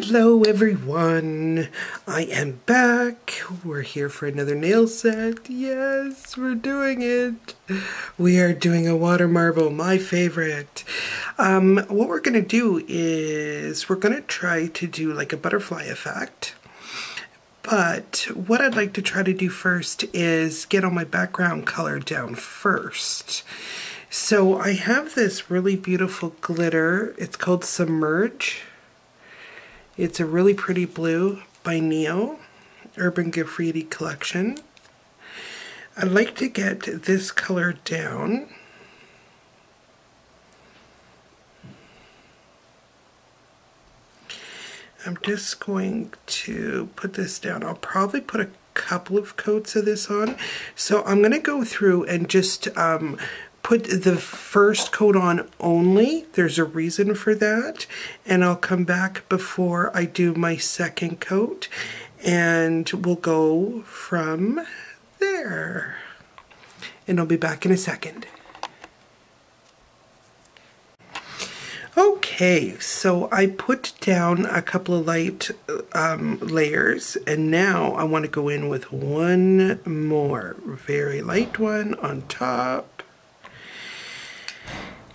Hello everyone, I am back. We're here for another nail set. Yes, we're doing it. We are doing a water marble, my favorite. What we're gonna do is we're gonna try to do like a butterfly effect. But what I'd like to try to do first is get all my background color down first. So I have this really beautiful glitter. It's called Submerge. It's a really pretty blue by Niao, Urban Graffiti Collection. I'd like to get this color down. I'm just going to put this down. I'll probably put a couple of coats of this on. So I'm going to go through and just put the first coat on only. There's a reason for that, and I'll come back before I do my second coat and we'll go from there, and I'll be back in a second. Okay, so I put down a couple of light layers, and now I want to go in with one more very light one on top.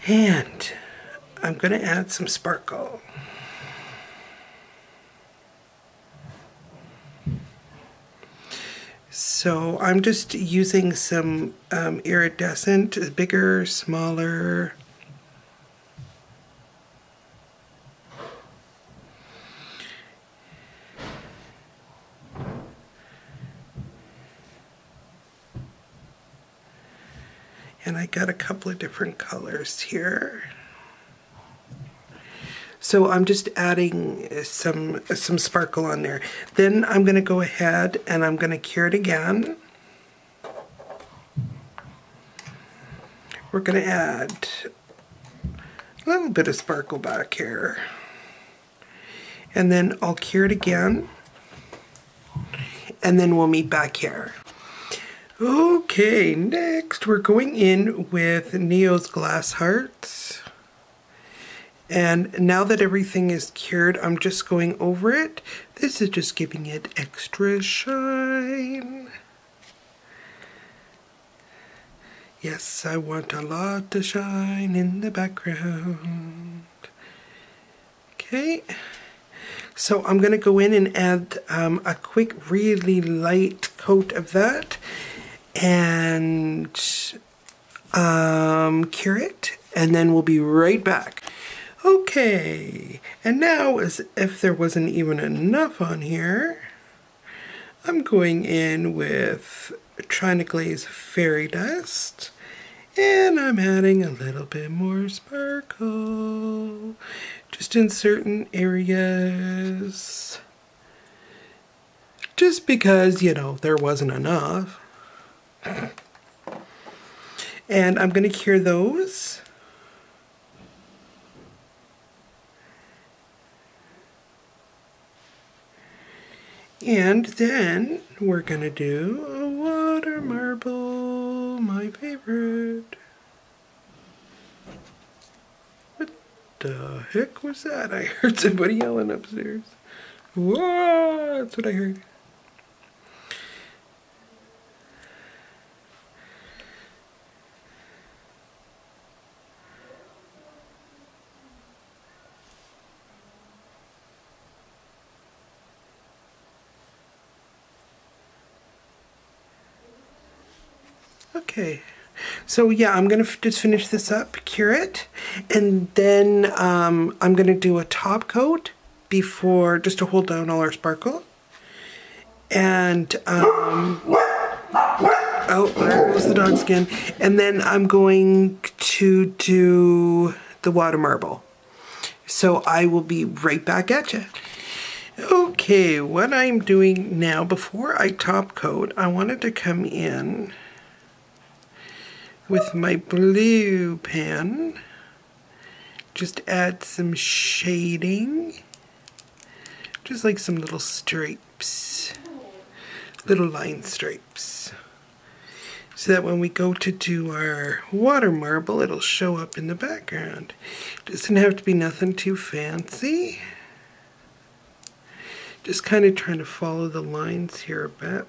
And I'm going to add some sparkle. So I'm just using some iridescent, bigger, smaller. And I got a couple of different colors here. So I'm just adding some sparkle on there. Then I'm going to go ahead and I'm going to cure it again. We're going to add a little bit of sparkle back here. And then I'll cure it again. And then we'll meet back here. Okay, next we're going in with Neo's glass hearts. And now that everything is cured, I'm just going over it. This is just giving it extra shine. Yes, I want a lot of shine in the background. Okay, so I'm going to go in and add a quick, really light coat of that. And cure it, and then we'll be right back. Okay, and now as if there wasn't even enough on here, I'm going in with China Glaze Fairy Dust, and I'm adding a little bit more sparkle just in certain areas, just because, you know, there wasn't enough. And I'm going to cure those. And then we're going to do a water marble, my favorite. What the heck was that? I heard somebody yelling upstairs. Whoa, that's what I heard. Okay, so yeah, I'm going to just finish this up, cure it, and then I'm going to do a top coat before, just to hold down all our sparkle. And, oh, there goes the dog's skin. And then I'm going to do the water marble. So I will be right back at you. Okay, what I'm doing now, before I top coat, I wanted to come in with my blue pen, just add some shading, just like some little stripes, little line stripes, so that when we go to do our water marble, it'll show up in the background. Doesn't have to be nothing too fancy. Just kind of trying to follow the lines here a bit.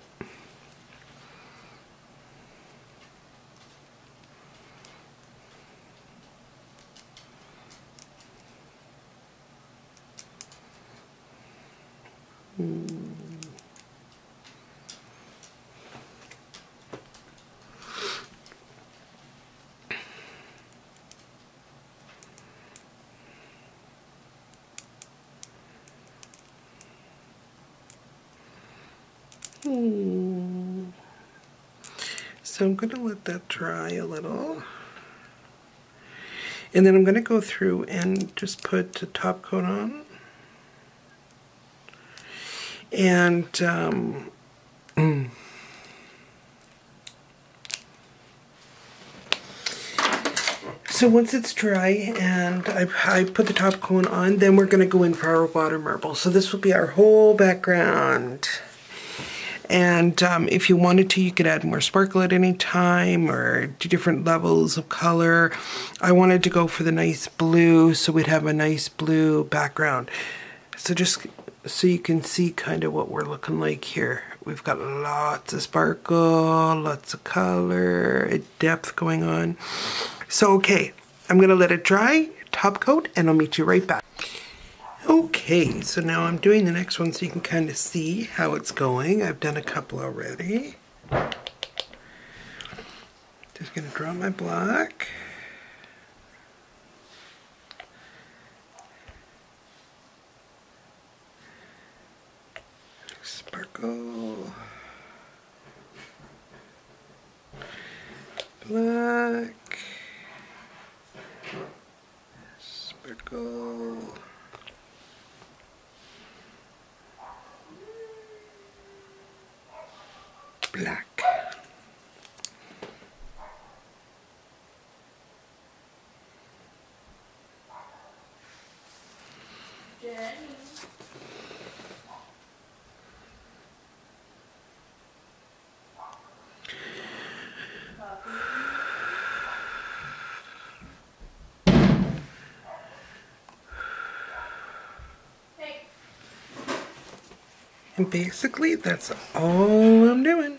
So I'm going to let that dry a little. And then I'm going to go through and just put a top coat on. And so once it's dry and I put the top coat on, then we're going to go in for our water marble. So this will be our whole background. And if you wanted to, you could add more sparkle at any time or do different levels of color. I wanted to go for the nice blue, so we'd have a nice blue background. So just so you can see kind of what we're looking like here. We've got lots of sparkle, lots of color, depth going on. So okay, I'm gonna let it dry, top coat, and I'll meet you right back. Okay, so now I'm doing the next one so you can kind of see how it's going. I've done a couple already. Just gonna draw my black. Sparkle. Black. Sparkle. Black. And basically that's all I'm doing.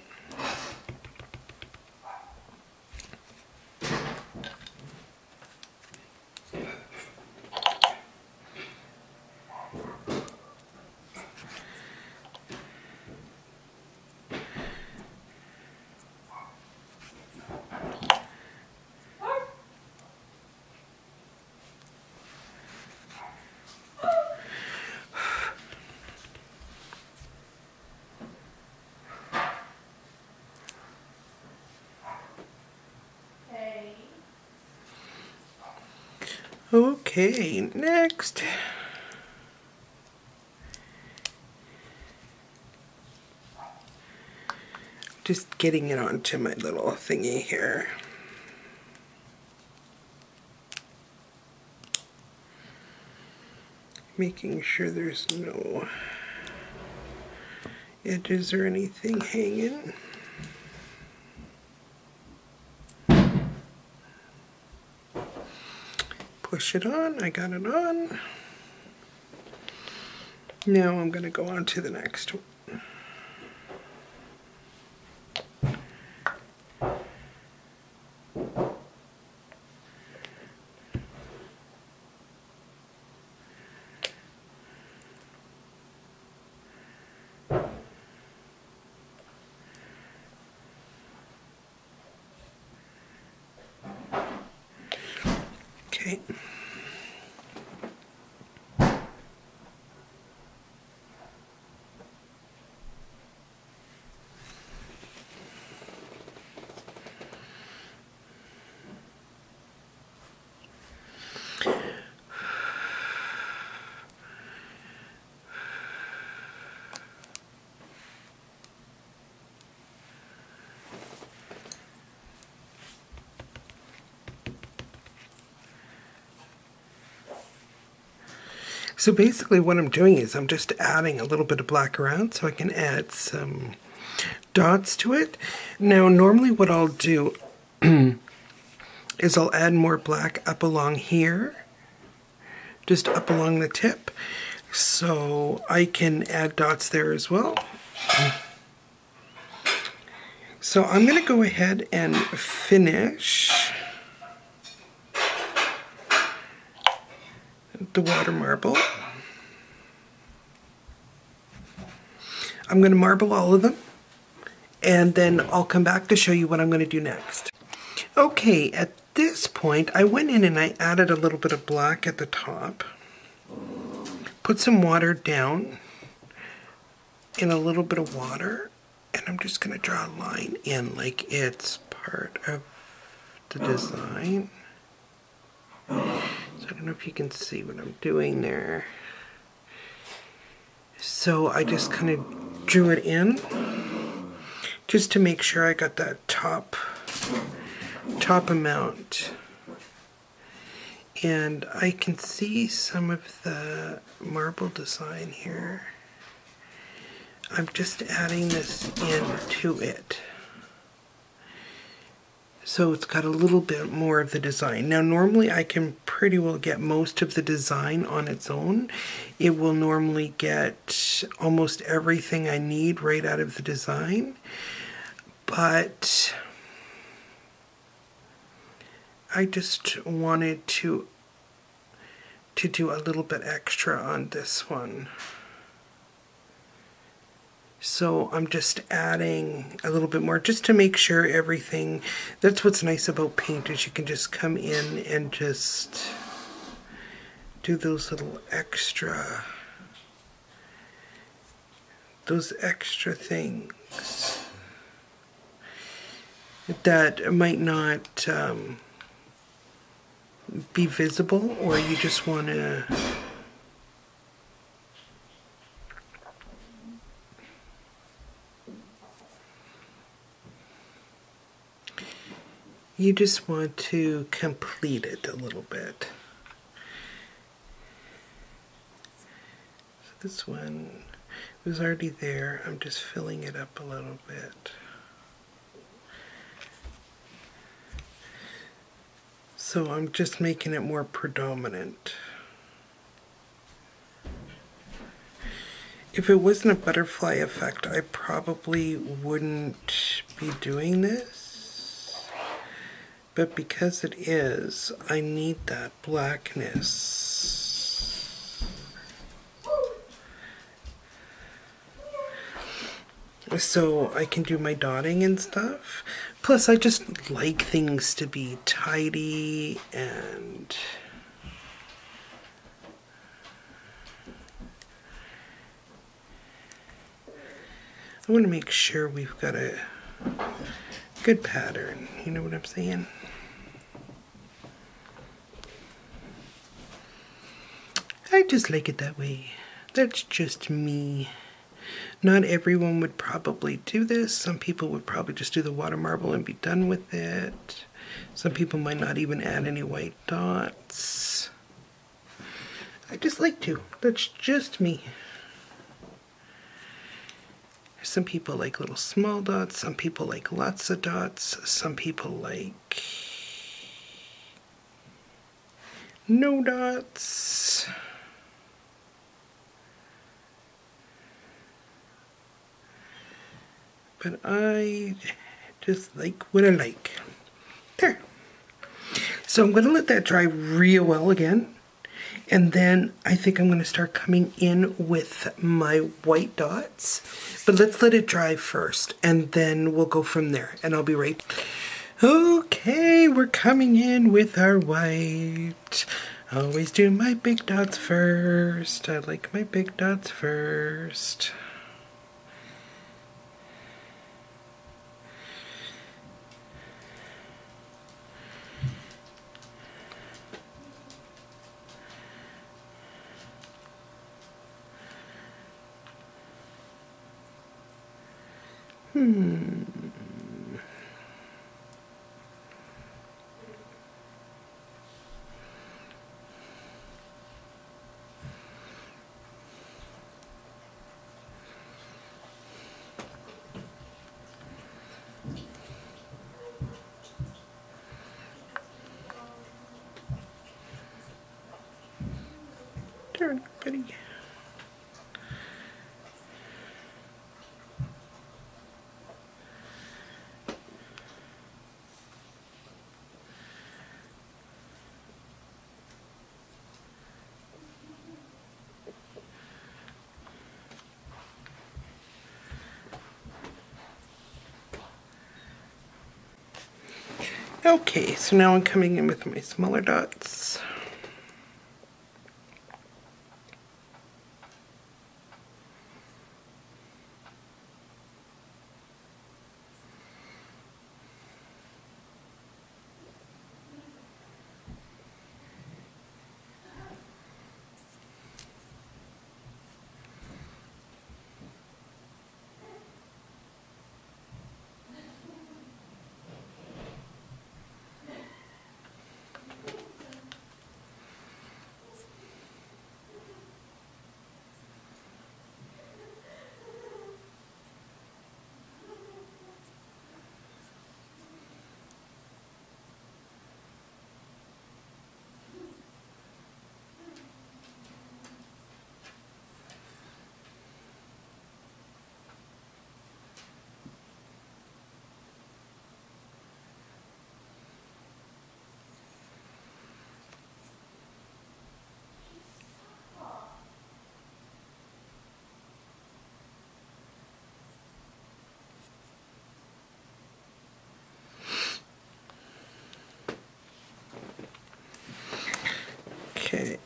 Okay, next. Just getting it onto my little thingy here. Making sure there's no edges or anything hanging. Push it on, I got it on. Now I'm going to go on to the next one. Okay. So basically what I'm doing is I'm just adding a little bit of black around so I can add some dots to it. Now normally what I'll do is I'll add more black up along here, just up along the tip. so I can add dots there as well. So I'm going to go ahead and finish the water marble. I'm going to marble all of them, and then I'll come back to show you what I'm going to do next. Okay, at this point I went in and I added a little bit of black at the top, put some water down in a little bit of water, and I'm just going to draw a line in like it's part of the design. So I don't know if you can see what I'm doing there. So I just kind of drew it in just to make sure I got that top amount. And I can see some of the marble design here. I'm just adding this into it. So it's got a little bit more of the design. Now normally I can pretty well get most of the design on its own. It will normally get almost everything I need right out of the design. But I just wanted to do a little bit extra on this one. So I'm just adding a little bit more just to make sure everything, that's what's nice about paint, is you can just come in and just do those little extra, things that might not be visible, or you just want to complete it a little bit. So this one was already there. I'm just filling it up a little bit. So I'm just making it more predominant. If it wasn't a butterfly effect, I probably wouldn't be doing this. But because it is, I need that blackness. So I can do my dotting and stuff. Plus I just like things to be tidy, and I want to make sure we've got a good pattern, you know what I'm saying? I just like it that way. That's just me. Not everyone would probably do this. Some people would probably just do the water marble and be done with it. Some people might not even add any white dots. I just like to. That's just me. Some people like little small dots. Some people like lots of dots. Some people like no dots. But I just like what I like. There. So I'm going to let that dry real well again. And then I think I'm going to start coming in with my white dots. But let's let it dry first, and then we'll go from there. And I'll be right. Okay, we're coming in with our white. I always do my big dots first. I like my big dots first. Darn, buddy. Okay, so now I'm coming in with my smaller dots. Okay.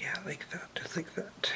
Yeah, like that, just like that.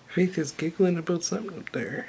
Faith is giggling about something up there.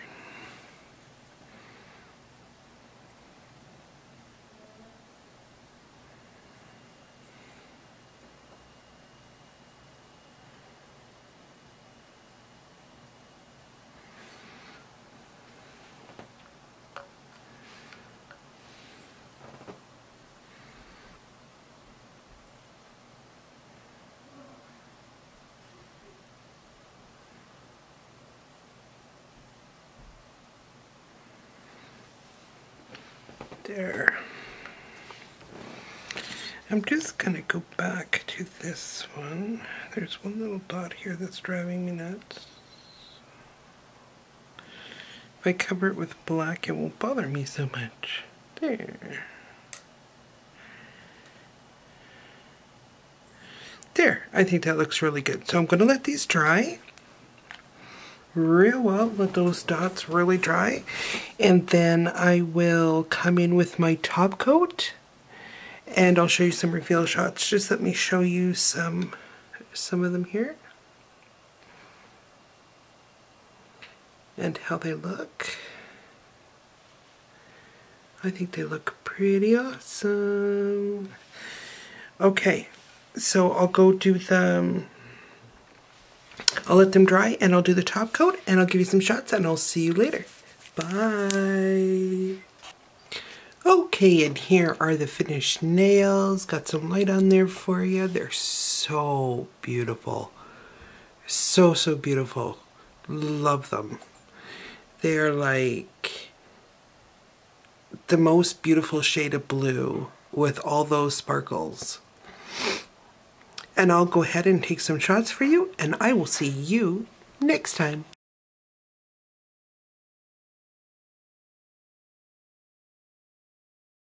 There. I'm just gonna go back to this one. There's one little dot here that's driving me nuts. If I cover it with black, it won't bother me so much. There. There, I think that looks really good. So I'm gonna let these dry real well, let those dots really dry, and then I will come in with my top coat and I'll show you some reveal shots. Just let me show you some of them here and how they look. I think they look pretty awesome. Okay, so I'll go do the, I'll let them dry and I'll do the top coat and I'll give you some shots and I'll see you later. Bye. Okay, and here are the finished nails. Got some light on there for you. They're so beautiful. So, so beautiful. Love them. They're like the most beautiful shade of blue with all those sparkles. And I'll go ahead and take some shots for you and I will see you next time.